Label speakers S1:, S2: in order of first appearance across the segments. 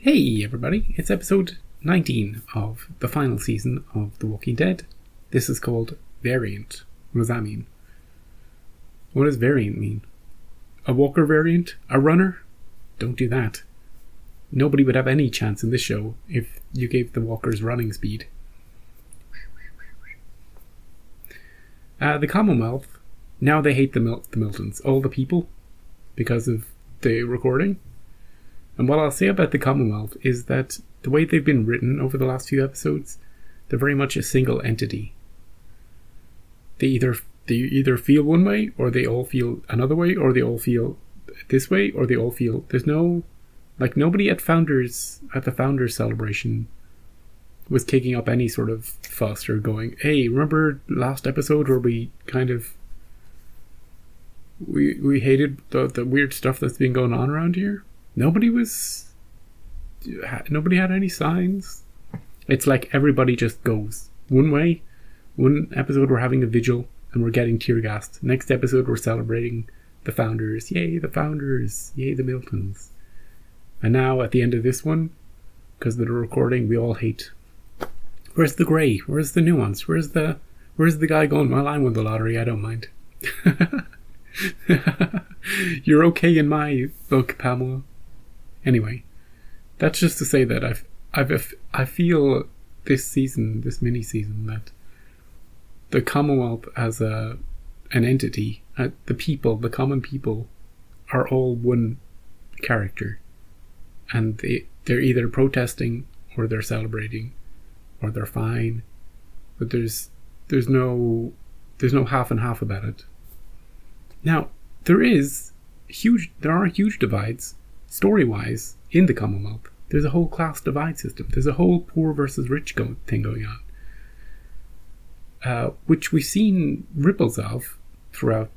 S1: Hey everybody, it's episode 19 of the final season of The Walking Dead. This is called Variant. What does that mean? What does variant mean? A walker variant? A runner? Don't do that. Nobody would have any chance in this show if you gave the walkers running speed. The Commonwealth, now they hate the Miltons, all the people, because of the recording. And what I'll say about the Commonwealth is that the way they've been written over the last few episodes, they're very much a single entity. They either feel one way, or they all feel another way, or they all feel this way, or they all feel... There's no... Like, nobody at the Founders celebration was kicking up any sort of fuss or going, hey, remember last episode where we kind of... We hated the weird stuff that's been going on around here? Nobody had any signs. It's like everybody just goes one way. One episode we're having a vigil and we're getting tear gassed. Next episode we're celebrating the Founders. Yay, the Founders. Yay, the Miltons. And now at the end of this one, because of the recording, we all hate. Where's the grey? Where's the nuance? Where's the guy going, well, I won the lottery, I don't mind. You're okay in my book, Pamela. Anyway, that's just to say that I feel this season, this mini season, that the Commonwealth as an entity, the people, the common people, are all one character, and they're either protesting or they're celebrating or they're fine, but there's no half and half about it. Now there are huge divides. Story-wise, in the Commonwealth, there's a whole class divide system. There's a whole poor versus rich thing going on, which we've seen ripples of throughout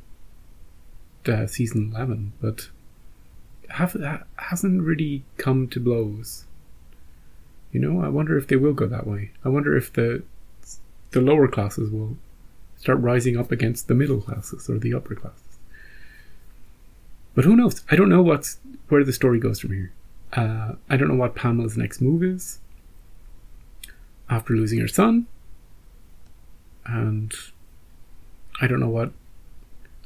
S1: season 11, but hasn't really come to blows. You know, I wonder if they will go that way. I wonder if the lower classes will start rising up against the middle classes or the upper classes. But who knows? I don't know where the story goes from here. I don't know what Pamela's next move is after losing her son. And I don't know what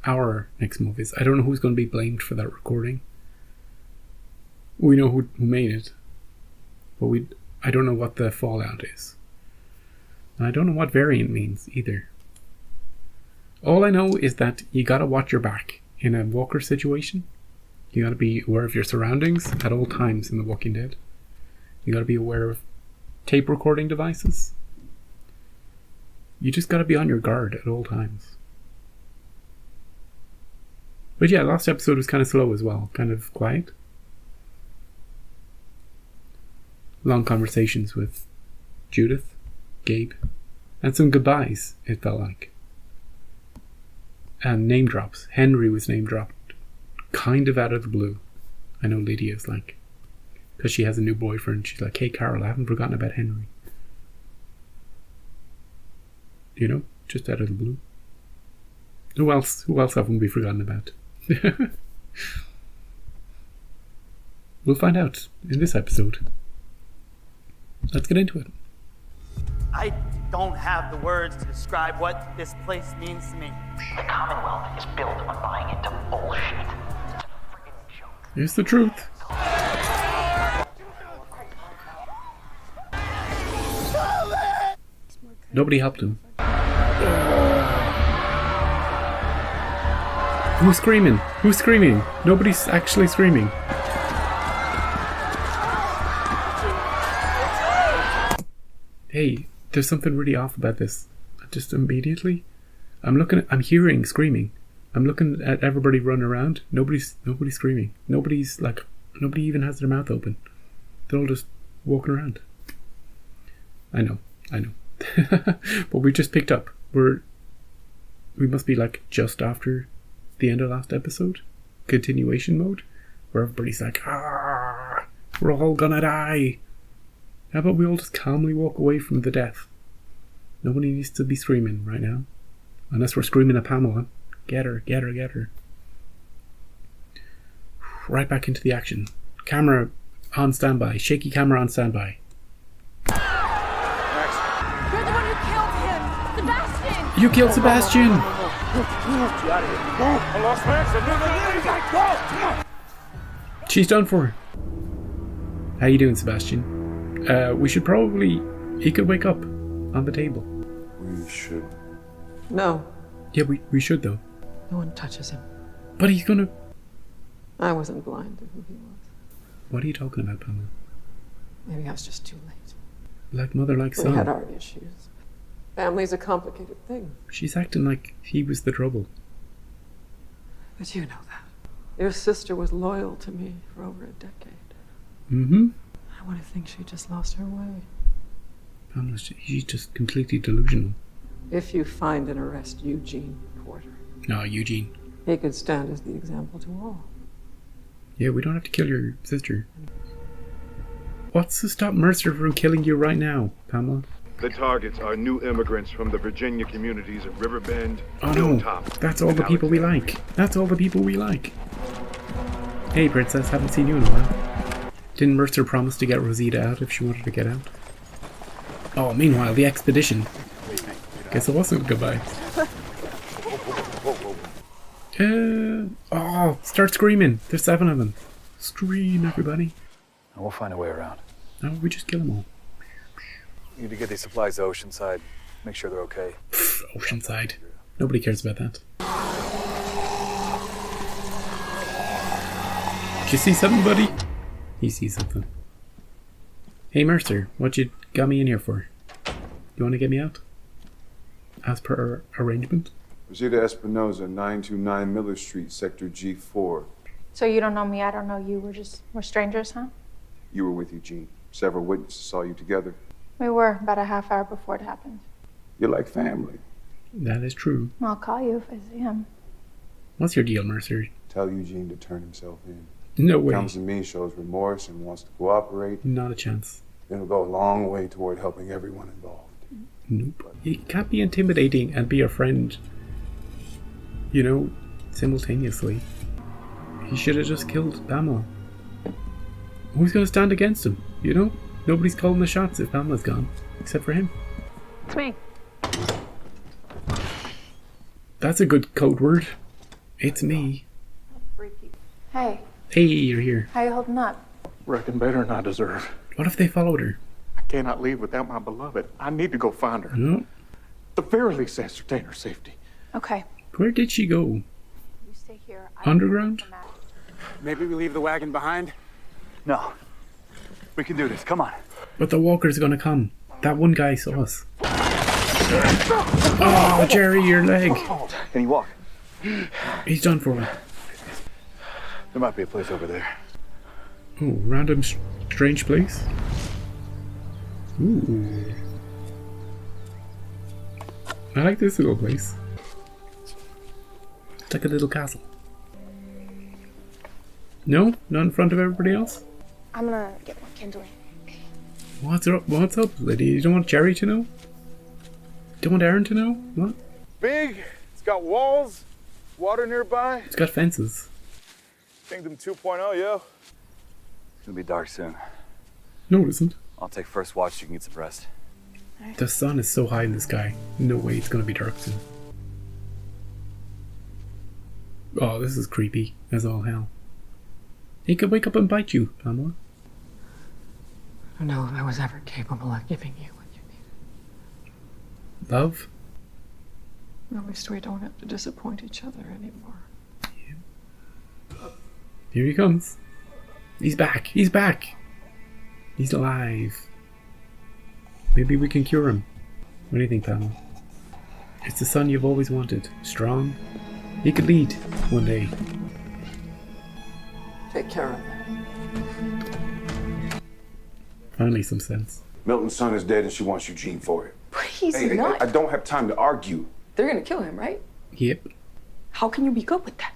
S1: our next move is. I don't know who's going to be blamed for that recording. We know who made it. But I don't know what the fallout is. And I don't know what variant means either. All I know is that you gotta watch your back in a walker situation. You gotta be aware of your surroundings at all times in The Walking Dead. You gotta be aware of tape recording devices. You just gotta be on your guard at all times. But yeah, last episode was kind of slow as well, kind of quiet. Long conversations with Judith, Gabe, and some goodbyes, it felt like. And name drops. Henry was name dropped kind of out of the blue. I know Lydia's like, because she has a new boyfriend, she's like, hey Carol, I haven't forgotten about Henry. You know, just out of the blue. Who else haven't we forgotten about? We'll find out in this episode. Let's get into it.
S2: I don't have the words to describe what this place means to me.
S3: The Commonwealth is built on buying into bullshit. It's a friggin' joke.
S1: Here's the truth. Nobody helped him. Who's screaming? Who's screaming? Nobody's actually screaming. Hey, there's something really off about this. Just immediately, I'm hearing screaming. I'm looking at everybody running around. Nobody's screaming. Nobody even has their mouth open. They're all just walking around. I know. But we just picked up. We must be like just after the end of last episode. Continuation mode. Where everybody's like, we're all gonna die. How about we all just calmly walk away from the death? Nobody needs to be screaming right now. Unless we're screaming at Pamela. Get her, get her, get her. Right back into the action. Camera on standby. Shaky camera on standby.
S4: You're the one who killed him! Sebastian!
S1: You killed Sebastian!
S5: I lost Max.
S1: She's done for. How you doing, Sebastian? We should probably... He could wake up on the table.
S5: We should.
S6: No,
S1: Yeah, we should though.
S6: no one touches him.
S1: But he's gonna...
S6: I wasn't blind to who he was.
S1: What are you talking about, Pamela?
S6: Maybe I was just too late.
S1: Like mother, like
S6: We had
S1: son.
S6: our issues. Family's a complicated thing,
S1: She's acting like he was the trouble.
S6: but you know that. Your sister was loyal to me for over a decade.
S1: Mm-hmm.
S6: I want to think she just lost her way.
S1: Pamela, she's just completely delusional.
S6: If you find and arrest Eugene Porter,
S1: No, Eugene.
S6: he could stand as the example to all.
S1: Yeah, we don't have to kill your sister. What's to stop Mercer from killing you right now, Pamela?
S5: The targets are new immigrants from the Virginia communities of Riverbend,
S1: Oh no,
S5: Hilltop,
S1: that's all
S5: and
S1: the people we
S5: Alexandria.
S1: like. That's all the people we like. Hey, Princess, haven't seen you in a while. Didn't Mercer promise to get Rosita out if she wanted to get out? Oh, meanwhile, the expedition. Guess it wasn't goodbye. Oh, start screaming. There's 7 of them. Scream, everybody.
S7: We'll find a way around.
S1: No, we just kill them all.
S7: You need to get these supplies to Oceanside. Make sure they're okay.
S1: Oceanside. Nobody cares about that. Did you see something, buddy? He sees something. Hey, Mercer, what you got me in here for? You want to get me out? As per our arrangement?
S8: Rosita Espinoza, 929 Miller Street, Sector G4.
S9: So you don't know me, I don't know you. We're strangers, huh?
S8: You were with Eugene. Several witnesses saw you together.
S9: We were about a half hour before it happened.
S8: You're like family.
S1: That is true.
S9: I'll call you if I see him.
S1: What's your deal, Mercer?
S8: Tell Eugene to turn himself in.
S1: No way.
S8: Comes to me, shows remorse, and wants to cooperate.
S1: Not a chance.
S8: It'll go a long way toward helping everyone involved.
S1: Nope. You can't be intimidating and be a friend, you know, simultaneously. He should have just killed Pamela. Who's going to stand against him, you know? Nobody's calling the shots if Pamela's gone, except for him.
S9: It's me.
S1: That's a good code word. It's me.
S9: Hey,
S1: Hey, you're here.
S9: how you holding up?
S5: Reckon better than I deserve.
S1: What if they followed her?
S5: I cannot leave without my beloved. I need to go find her.
S1: No.
S5: The very least ascertain her safety.
S9: Okay.
S1: Where did she go?
S9: You stay here.
S1: Underground?
S10: Maybe we leave the wagon behind?
S7: No. We can do this. Come on.
S1: But the walker's gonna come. That one guy saw us. Oh, Jerry, your leg.
S7: Can you walk?
S1: He's done for it.
S7: There might be a place over there.
S1: Oh, random strange place. Ooh. I like this little place. It's like a little castle. No? Not in front of everybody else?
S9: I'm gonna get more kindling.
S1: What's up? What's up, lady? You don't want Jerry to know? Don't want Aaron to know? What?
S5: Big. It's got walls, water nearby.
S1: It's got fences.
S5: Kingdom 2.0, yo.
S7: It's gonna be dark soon.
S1: No, it isn't.
S7: I'll take first watch so you can get some rest.
S1: The sun is so high in the sky. No way it's gonna be dark soon. Oh, this is creepy as all hell. He could wake up and bite you, Pamela.
S6: I don't know if I was ever capable of giving you what you needed.
S1: Love?
S6: At least we don't have to disappoint each other anymore.
S1: Here he comes. He's back. He's back. He's alive. Maybe we can cure him. What do you think, Pamela? It's the son you've always wanted. Strong. He could lead one day.
S6: Take care of it.
S1: Finally some sense.
S8: Milton's son is dead and she wants Eugene for it.
S11: But he's
S8: Hey,
S11: not.
S8: I don't have time to argue.
S11: They're gonna kill him, right?
S1: Yep.
S11: How can you be good with that?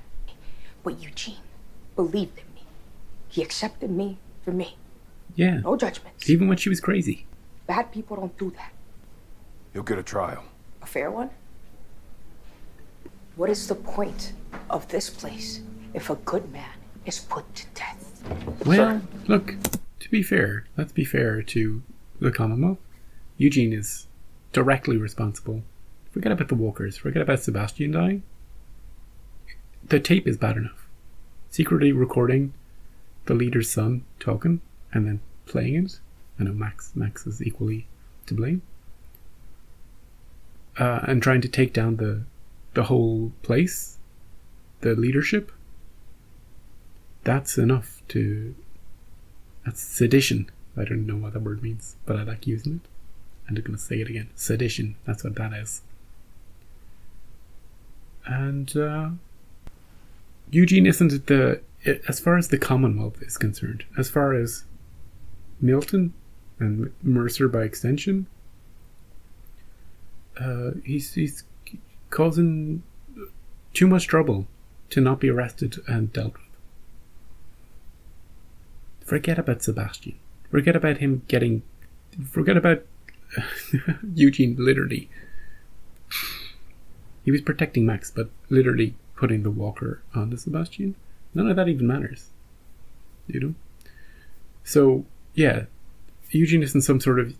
S11: But Eugene believed in me. He accepted me for me.
S1: Yeah.
S11: No judgments.
S1: Even when she was crazy.
S11: Bad people don't do that.
S8: He'll get a trial.
S11: A fair one? What is the point of this place if a good man is put to death?
S1: Well, look. to be fair, let's be fair to the Commonwealth. Eugene is directly responsible. Forget about the walkers. Forget about Sebastian dying. The tape is bad enough. Secretly recording the leader's son talking and then playing it. I know Max is equally to blame. And trying to take down the whole place, the leadership. That's enough to... That's sedition. I don't know what that word means, but I like using it. I'm just going to say it again. Sedition. That's what that is. And Eugene isn't as far as the Commonwealth is concerned, as far as Milton and Mercer by extension, he's causing too much trouble to not be arrested and dealt with. Forget about Sebastian. Forget about him getting... Forget about Eugene literally... He was protecting Max, but literally putting the walker onto Sebastian. None of that even matters. You know? So, yeah. Eugene isn't some sort of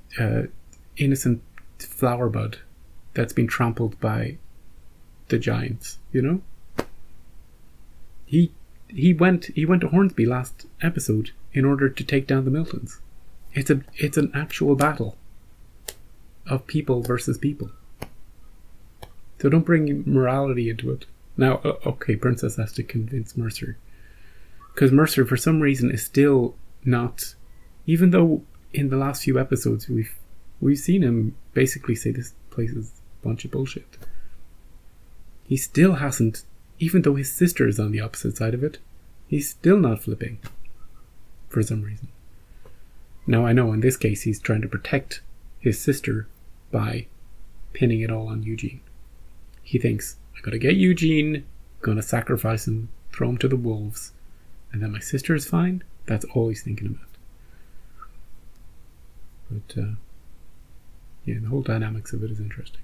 S1: innocent flower bud that's been trampled by the giants, you know? He went to Hornsby last episode in order to take down the Miltons. It's an actual battle of people versus people. So don't bring morality into it. Now, okay, Princess has to convince Mercer. Because Mercer, for some reason, is still not... Even though in the last few episodes we've seen him basically say this place is a bunch of bullshit. He still hasn't... Even though his sister is on the opposite side of it, he's still not flipping. For some reason. Now, I know in this case he's trying to protect his sister by pinning it all on Eugene. He thinks, I gotta get Eugene, gonna sacrifice him, throw him to the wolves, and then my sister is fine. That's all he's thinking about. But, yeah, the whole dynamics of it is interesting.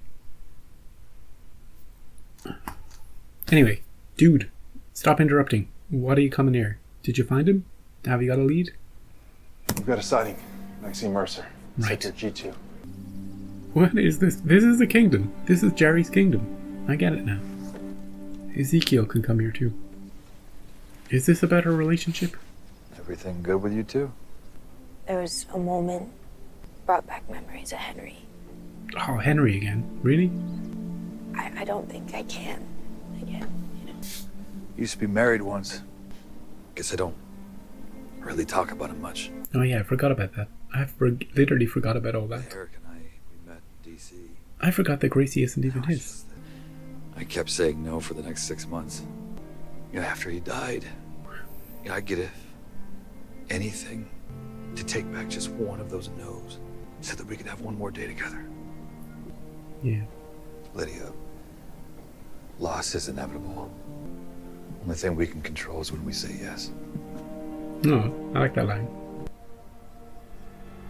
S1: Anyway, dude, stop interrupting. What are you coming here? Did you find him? Have you got a lead?
S8: We've got a sighting. Maxine Mercer.
S1: Right.
S8: Sector G2.
S1: What is this? This is the kingdom. This is Jerry's kingdom. I get it now. Ezekiel can come here too. Is this a better relationship?
S7: Everything good with you two?
S12: There was a moment brought back memories of Henry.
S1: Oh, Henry again. Really?
S12: I don't think I can again, you know.
S7: Used to be married once. Guess I don't really talk about it much.
S1: Oh yeah, I forgot about that. I literally forgot about all that.
S7: Eric and I, we met in DC.
S1: I forgot that Gracie isn't even his.
S7: I kept saying no for the next 6 months. You know, after he died, you know, I'd get anything to take back just one of those no's so that we could have one more day together.
S1: Yeah.
S7: Lydia, loss is inevitable. Only thing we can control is when we say yes.
S1: Oh, I like that line.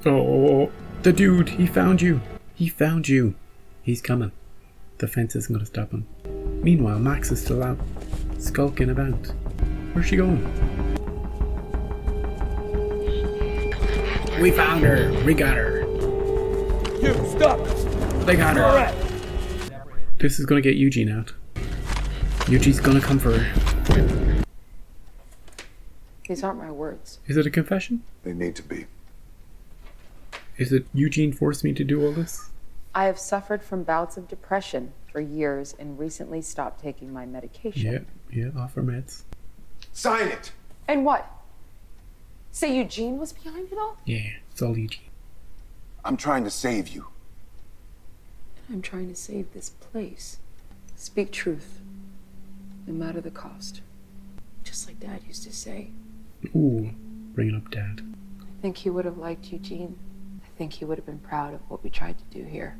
S1: Oh, the dude, he found you. He found you. He's coming. The fence isn't going to stop him. Meanwhile, Max is still out, skulking about. Where's she going? We found her. We got her.
S10: You, stop!
S1: They got her.
S10: Alright.
S1: This is going to get Eugene out. Eugene's going to come for her.
S6: These aren't my words.
S1: Is it a confession?
S8: They need to be.
S1: Is it Eugene forced me to do all this?
S6: I have suffered from bouts of depression for years and recently stopped taking my medication.
S1: Yeah, offer meds.
S8: Sign it!
S6: And what? Say Eugene was behind it all?
S1: Yeah, it's all Eugene.
S8: I'm trying to save you.
S6: And I'm trying to save this place. Speak truth, no matter the cost. Just like Dad used to say.
S1: Ooh, bringing up Dad.
S6: I think he would have liked Eugene. I think he would have been proud of what we tried to do here.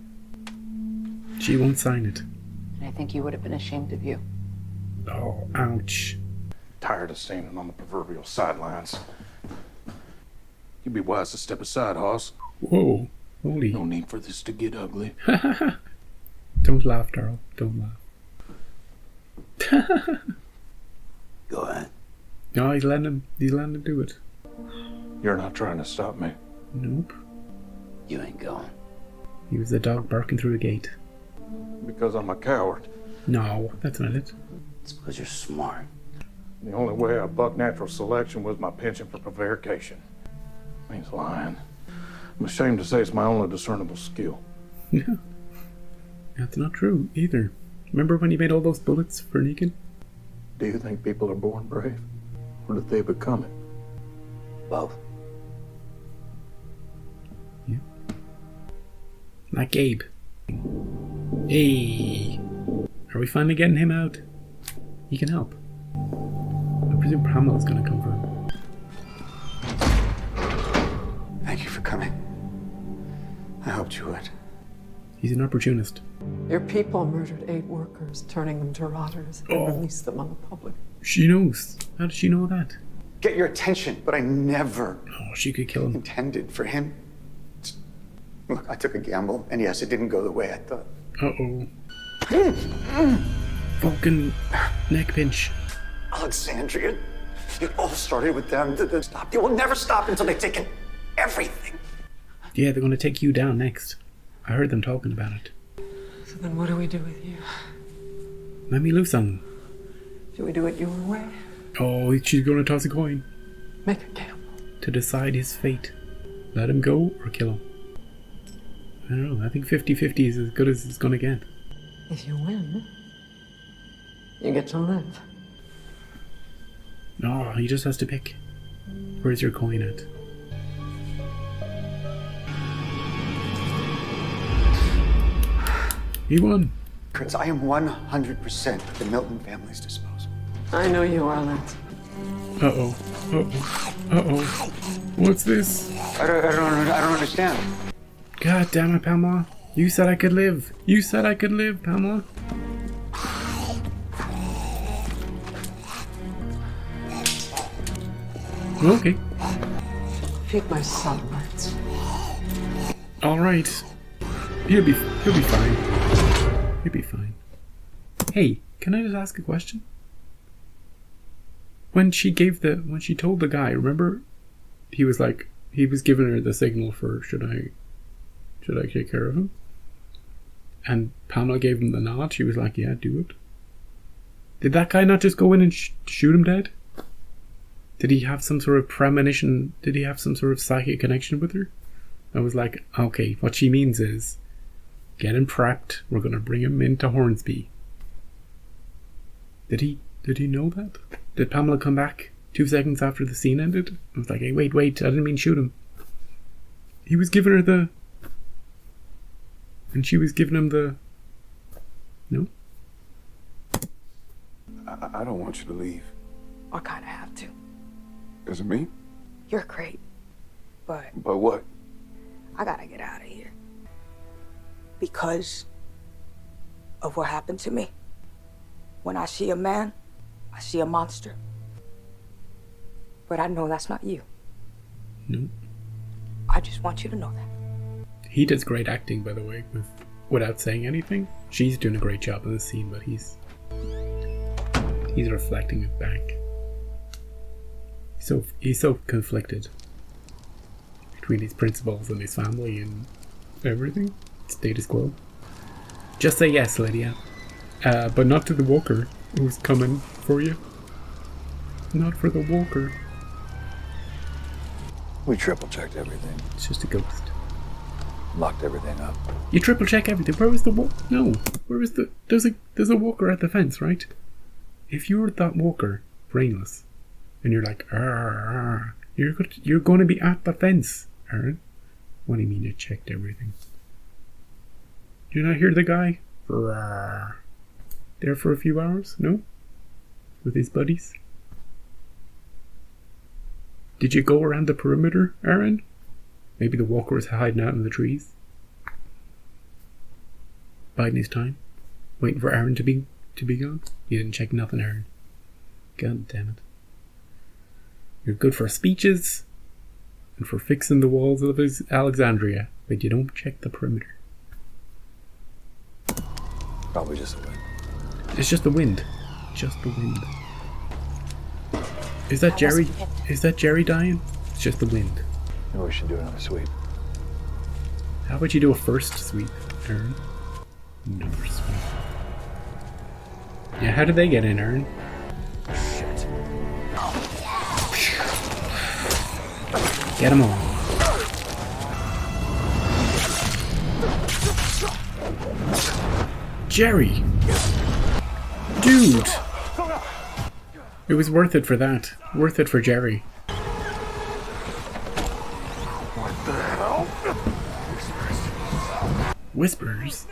S1: She won't sign it.
S6: And I think he would have been ashamed of you.
S1: Oh, ouch.
S13: Tired of standing on the proverbial sidelines. You'd be wise to step aside, Hoss.
S1: Whoa, holy.
S13: No need for this to get ugly.
S1: Don't laugh, Darryl. Don't laugh.
S13: Go ahead.
S1: No, he's letting him do it.
S13: You're not trying to stop me.
S1: Nope.
S14: You ain't going.
S1: He was a dog barking through a gate.
S13: Because I'm a coward.
S1: No, that's not it.
S14: It's because you're smart.
S13: The only way I bucked natural selection was my penchant for prevarication. Means lying. I'm ashamed to say it's my only discernible skill.
S1: Yeah. That's not true either. Remember when you made all those bullets for Negan?
S13: Do you think people are born brave? Or did they become it?
S14: Both.
S1: Yeah. Not Gabe. Hey. Are we finally getting him out? He can help. I presume Pamela's gonna come for him.
S15: Thank you for coming. I hoped you would.
S1: He's an opportunist.
S16: Your people murdered 8 workers, turning them to rotters, and released them on the public.
S1: She knows. How did she know that?
S15: Get your attention, but I never
S1: she could kill him.
S15: Intended for him. Look, I took a gamble, and yes, it didn't go the way I thought.
S1: Uh-oh. Fucking neck pinch.
S15: Alexandria, it all started with them. They stop. They will never stop until they've taken everything.
S1: Yeah, they're gonna take you down next. I heard them talking about it.
S16: So then what do we do with you?
S1: Let me loose on them.
S16: Do we do it your way?
S1: Oh, she's gonna toss a coin.
S16: Make a gamble.
S1: To decide his fate. Let him go or kill him. I don't know, I think 50-50 is as good as it's gonna get.
S16: If you win, you get to live.
S1: No, he just has to pick. Where's your coin at? He won.
S15: Chris, I am 100% at the Milton family's disposal.
S16: I know you are, Lance.
S1: Uh-oh. Uh-oh. Uh-oh. What's this?
S15: I don't understand.
S1: God damn it, Pamela. You said I could live. You said I could live, Pamela. Okay.
S16: Feed my satellites.
S1: All right. He'll be fine. He'll be fine. Hey, can I just ask a question? When she told the guy, remember, he was giving her the signal for should I take care of him? And Pamela gave him the nod. She was like, yeah, do it. Did that guy not just go in and shoot him dead? Did he have some sort of premonition? Did he have some sort of psychic connection with her? I was like, okay, what she means is, get him prepped. We're going to bring him into Hornsby. Did he know that? Did Pamela come back 2 seconds after the scene ended? I was like, hey, wait, I didn't mean shoot him. He was giving her and she was giving him the... No?
S8: I don't want you to leave.
S11: I kind of have to.
S8: Is it me?
S11: You're great, but...
S8: But what?
S11: I gotta get out of here. Because of what happened to me. When I see a man, I see a monster. But I know that's not you.
S1: No.
S11: I just want you to know that.
S1: He does great acting, by the way, without saying anything. She's doing a great job in the scene, but he's reflecting it back. He's so conflicted between his principles and his family and everything. Status quo. Just say yes, Lydia. But not to the walker who's coming for you. Not for the walker.
S7: We triple-checked everything.
S1: It's just a ghost.
S7: Locked everything up.
S1: You triple-check everything. Where was the No. Where was the... There's a walker at the fence, right? If you were that walker, brainless, and you're like, you're going to be at the fence, Aaron. What do you mean you checked everything? Do you not hear the guy? There for a few hours? No? With his buddies? Did you go around the perimeter, Aaron? Maybe the walker was hiding out in the trees? Biding his time? Waiting for Aaron to be gone? You didn't check nothing, Aaron. God damn it. You're good for speeches and for fixing the walls of Alexandria, but you don't check the perimeter.
S7: Probably just the wind.
S1: It's just the wind. Just the wind. Is that Jerry? Is that Jerry dying? just the wind.
S7: Maybe we should do another sweep.
S1: How about you do a first sweep, Aaron? Another sweep. Yeah, how did they get in, Aaron?
S7: Shit.
S1: Get them all. Jerry! Dude! It was worth it for that. Worth it for Jerry.
S13: What the hell?
S1: Whispers?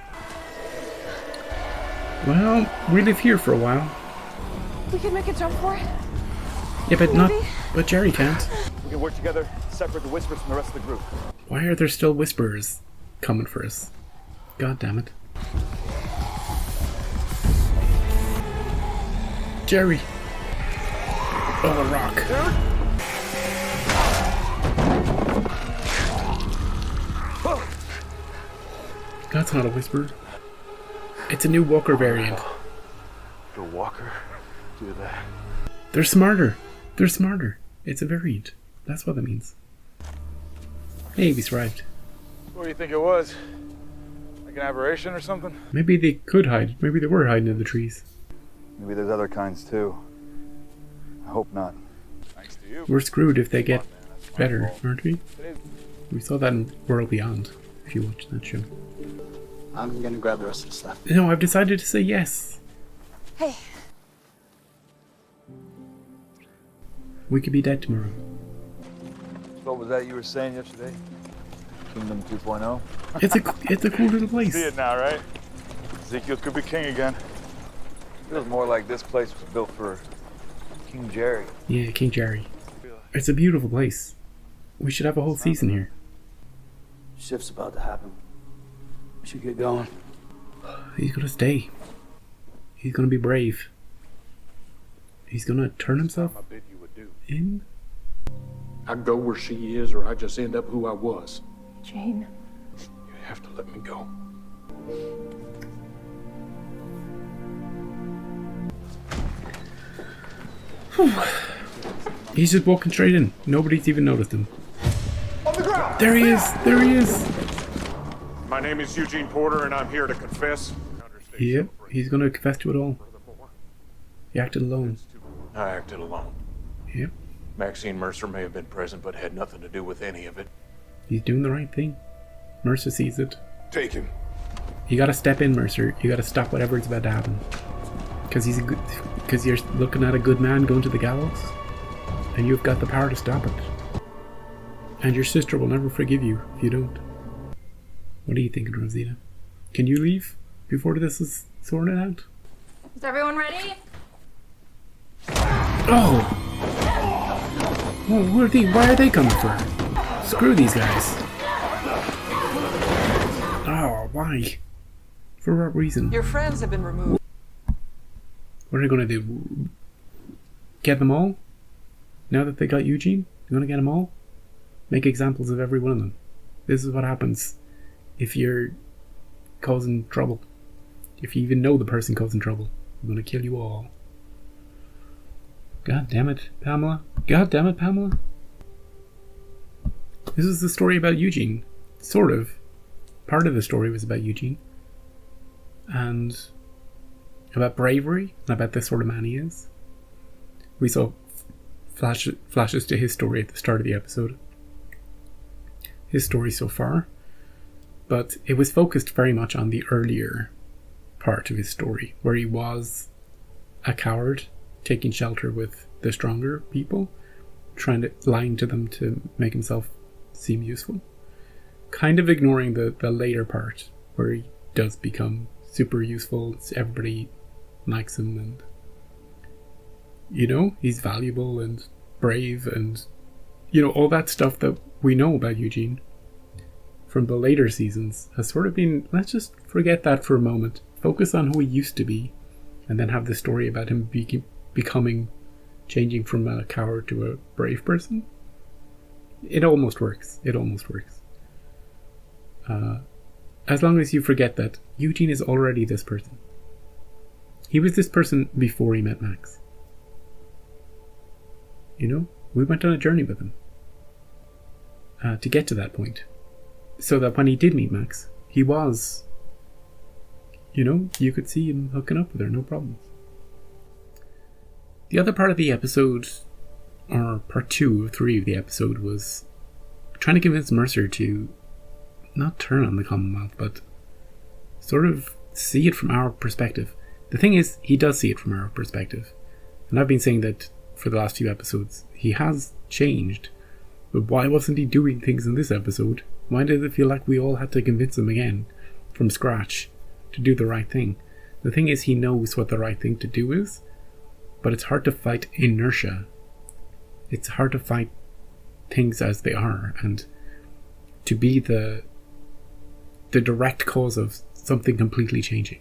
S1: Well, we live here for a while.
S4: We can make a jump for it.
S1: Yeah, but not... But Jerry can't.
S10: We can work together, separate the whispers from the rest of the group.
S1: Why are there still whispers coming for us? God damn it. Jerry! Oh, a rock. That's not a whisper. It's a new Walker variant.
S13: The Walker do that.
S1: They're smarter. They're smarter. It's a variant. That's what that means. Hey, he's right.
S13: What do you think it was? Like an aberration or something?
S1: Maybe they could hide. Maybe they were hiding in the trees.
S7: Maybe there's other kinds too. I hope not.
S13: Thanks to you.
S1: We're screwed if they get better, aren't we? We saw that in World Beyond, if you watched that show.
S14: I'm gonna grab the rest of the stuff.
S1: No, I've decided to say yes.
S4: Hey.
S1: We could be dead tomorrow.
S7: What was that you were saying yesterday? Kingdom 2.0?
S1: It's a cool little place.
S13: See it now, right? Ezekiel could be king again.
S7: Feels more like this place was built for King Jerry.
S1: Yeah, King Jerry. It's a beautiful place. We should have a whole season here.
S14: Shift's about to happen. We should get going.
S1: He's gonna stay. He's gonna be brave. He's gonna turn himself in.
S13: I go where she is, or I just end up who I was.
S4: Jane.
S13: You have to let me go.
S1: He's just walking straight in. Nobody's even noticed him.
S13: On the ground!
S1: There he is! There he is!
S13: My name is Eugene Porter, and I'm here to confess.
S1: Yep, he's gonna confess to it all. He acted alone.
S13: I acted alone.
S1: Yep.
S13: Maxine Mercer may have been present, but had nothing to do with any of it.
S1: He's doing the right thing. Mercer sees it.
S13: Take him.
S1: You gotta step in, Mercer. You gotta stop whatever's about to happen. Because you're looking at a good man going to the gallows, and you've got the power to stop it. And your sister will never forgive you if you don't. What are you thinking, Rosita? Can you leave before this is sorted out?
S9: Is everyone ready?
S1: Oh! Oh, why are they coming for? Screw these guys. Oh, why? For what reason?
S16: Your friends have been removed.
S1: What are they gonna do? Get them all? Now that they got Eugene? You're gonna get them all? Make examples of every one of them. This is what happens if you're causing trouble. If you even know the person causing trouble, I'm gonna kill you all. God damn it, Pamela. God damn it, Pamela. This is the story about Eugene. Sort of. Part of the story was about Eugene. And about bravery, and about the sort of man he is. We saw flashes to his story at the start of the episode. His story so far. But it was focused very much on the earlier part of his story, where he was a coward, taking shelter with the stronger people, lying to them to make himself seem useful. Kind of ignoring the later part, where he does become super useful, everybody likes him, and he's valuable and brave, and all that stuff that we know about Eugene from the later seasons has sort of been, let's just forget that for a moment, focus on who he used to be, and then have the story about him changing from a coward to a brave person. It almost works. As long as you forget that Eugene is already this person. He was this person before he met Max. We went on a journey with him. to get to that point. So that when he did meet Max, he was, you could see him hooking up with her, no problems. The other part of the episode, or part 2 of 3 of the episode, was trying to convince Mercer to not turn on the Commonwealth, but sort of see it from our perspective. The thing is, he does see it from our perspective. And I've been saying that for the last few episodes. He has changed. But why wasn't he doing things in this episode? Why did it feel like we all had to convince him again, from scratch, to do the right thing? The thing is, he knows what the right thing to do is, but it's hard to fight inertia. It's hard to fight things as they are, and to be the direct cause of something completely changing.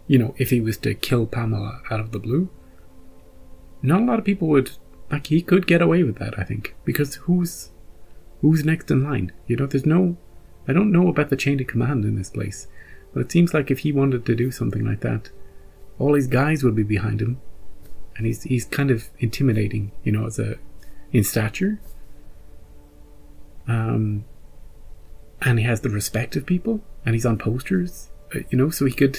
S1: If he was to kill Pamela out of the blue, not a lot of people would, he could get away with that, I think, because who's next in line? I don't know about the chain of command in this place, but it seems like if he wanted to do something like that, all his guys would be behind him, and he's kind of intimidating, in stature, and he has the respect of people, and he's on posters, so he could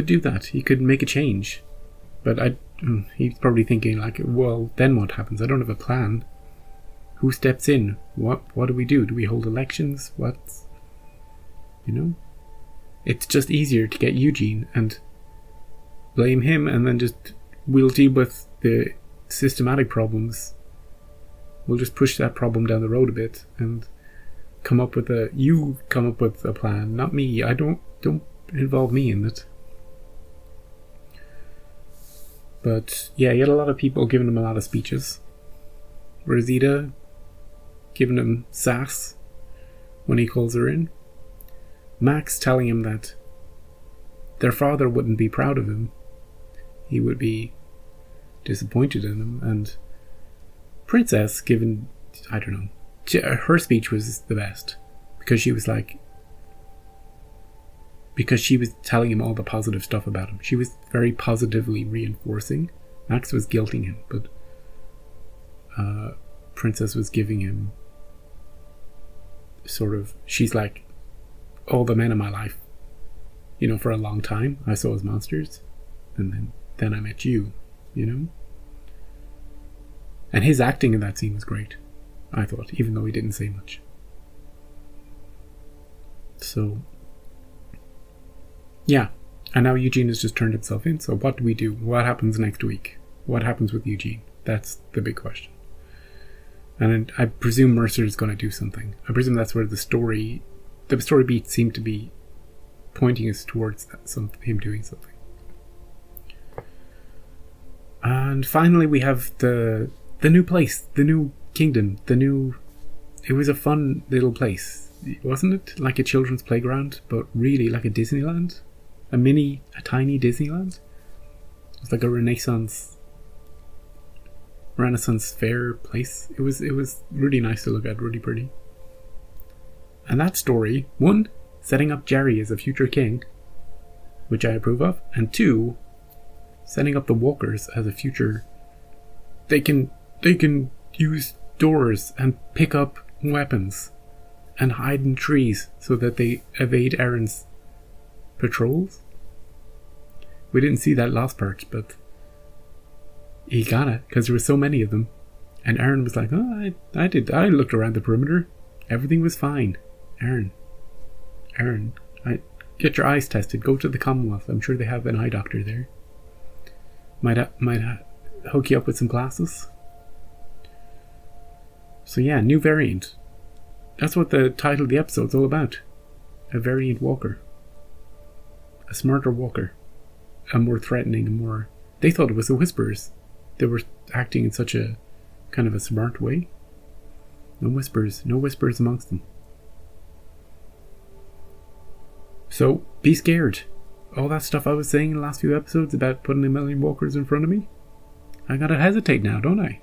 S1: do that. He could make a change. But he's probably thinking well, then what happens? I don't have a plan. Who steps in? What do we do? Do we hold elections? It's just easier to get Eugene and blame him, and then we'll deal with the systematic problems. We'll just push that problem down the road a bit and come up with a plan, not me. Don't involve me in it. But yeah, he had a lot of people giving him a lot of speeches. Rosita giving him sass when he calls her in. Max telling him that their father wouldn't be proud of him. He would be disappointed in him. And Princess giving, I don't know, her speech was the best. Because she was telling him all the positive stuff about him. She was very positively reinforcing. Max was guilting him, but Princess was giving him she's like, all the men in my life, for a long time, I saw as monsters, and then I met you, And his acting in that scene was great, I thought, even though he didn't say much. So yeah, and now Eugene has just turned himself in, so what do we do? What happens next week? What happens with Eugene? That's the big question. And I presume Mercer is going to do something. I presume that's where the story beats seem to be pointing us towards him doing something. And finally we have the new place, the new kingdom, it was a fun little place. Wasn't it? Like a children's playground, but really like a Disneyland? A tiny Disneyland? It was like a Renaissance fair place. It was really nice to look at, really pretty. And that story, 1, setting up Jerry as a future king, which I approve of, and 2, setting up the Walkers as a future. They can use doors and pick up weapons and hide in trees so that they evade Aaron's patrols. We didn't see that last part, but he got it because there were so many of them, and Aaron was like, "Oh, I looked around the perimeter. Everything was fine." Aaron, get your eyes tested. Go to the Commonwealth. I'm sure they have an eye doctor there. Might hook you up with some glasses. So yeah, new variant. That's what the title of the episode's all about. A variant walker. A smarter walker. A more threatening, They thought it was the Whisperers. They were acting in such a kind of a smart way. No whispers amongst them. So, be scared. All that stuff I was saying in the last few episodes about putting a million walkers in front of me, I gotta hesitate now, don't I?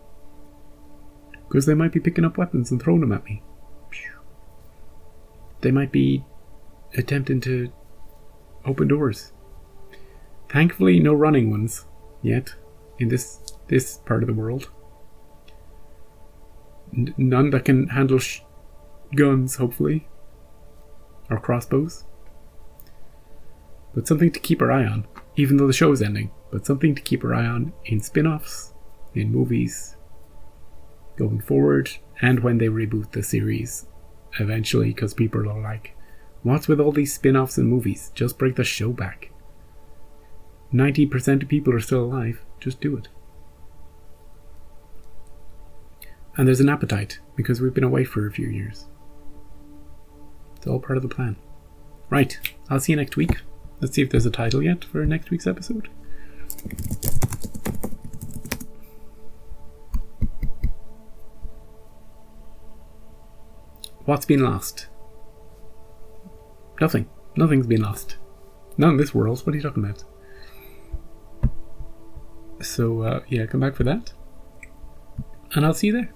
S1: Because they might be picking up weapons and throwing them at me. They might be attempting to open doors. Thankfully, no running ones yet in this part of the world. None that can handle guns, hopefully. Or crossbows. But something to keep our eye on, even though the show is ending. But something to keep our eye on in spin-offs, in movies, going forward, and when they reboot the series eventually, because people are like, what's with all these spin-offs and movies? Just bring the show back. 90% of people are still alive. Just do it. And there's an appetite, because we've been away for a few years. It's all part of the plan. Right, I'll see you next week. Let's see if there's a title yet for next week's episode. What's been lost? Nothing. Nothing's been lost. Not in this world. What are you talking about? So, yeah, come back for that. And I'll see you there.